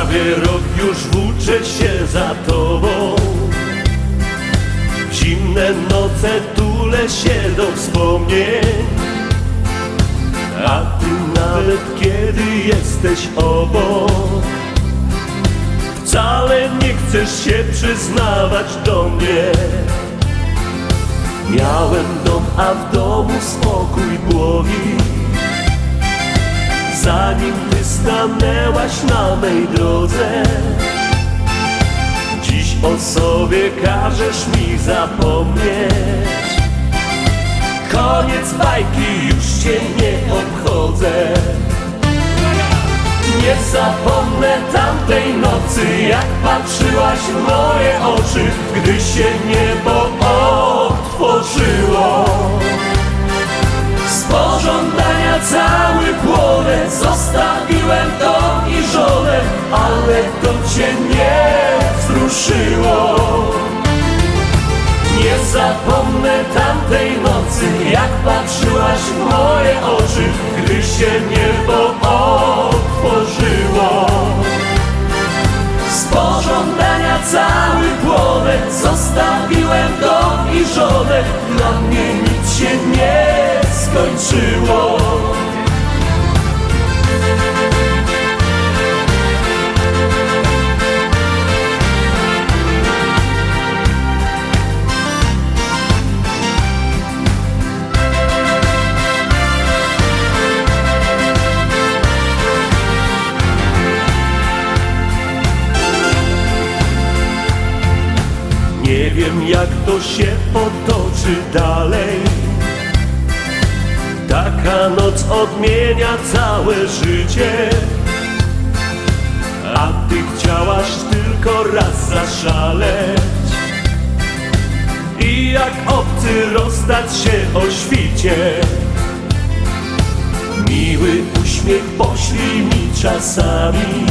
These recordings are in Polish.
Prawie rok już włóczę się za tobą, w zimne noce tulę się do wspomnień, a ty nawet kiedy jesteś obok, wcale nie chcesz się przyznawać do mnie. Miałem dom, a w domu spokój błogi, zanim ty stanęłaś na mej drodze. Dziś o sobie każesz mi zapomnieć. Koniec bajki, już cię nie obchodzę. Nie zapomnę tamtej nocy, jak patrzyłaś w moje oczy, gdy się niebo otworzyło. Z pożądania cały płonę, zostawiłem dom i żonę, ale to cię nie wzruszyło. Nie zapomnę tamtej nocy, jak patrzyłaś w moje oczy, gdy się niebo otworzyło. Z pożądania cały płonę, zostawiłem dom i żonę, dla mnie nic się nie skończyło. Nie wiem, jak to się potoczy dalej. Taka noc odmienia całe życie, a ty chciałaś tylko raz zaszaleć i jak obcy rozstać się o świcie. Miły uśmiech poślij mi czasami,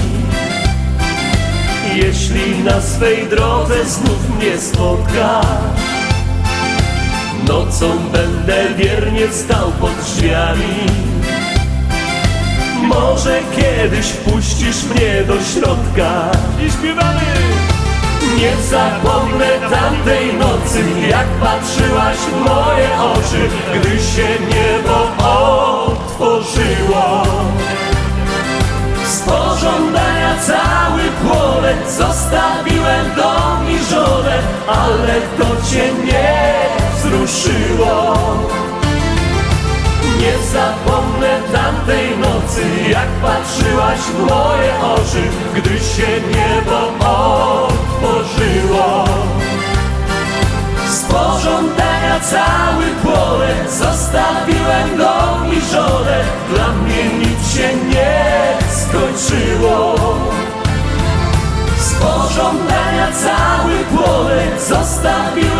jeśli na swej drodze znów mnie spotkasz. Nocą będę wiernie stał pod drzwiami, może kiedyś wpuścisz mnie do środka. I śpiewamy! Nie zapomnę tamtej nocy, jak patrzyłaś w moje oczy, gdy się niebo otworzyło. Z pożądania cały płonek, zostawiłem dom i żonę, ale to cię nie wzruszyło. Nie zapomnę tamtej nocy, jak patrzyłaś w moje oczy, gdy się niebo otworzyło. Z pożądania cały płonek, zostawiłem dom i żonę, dla mnie nic się nie skończyło. Z pożądania cały płonek, zostawiłem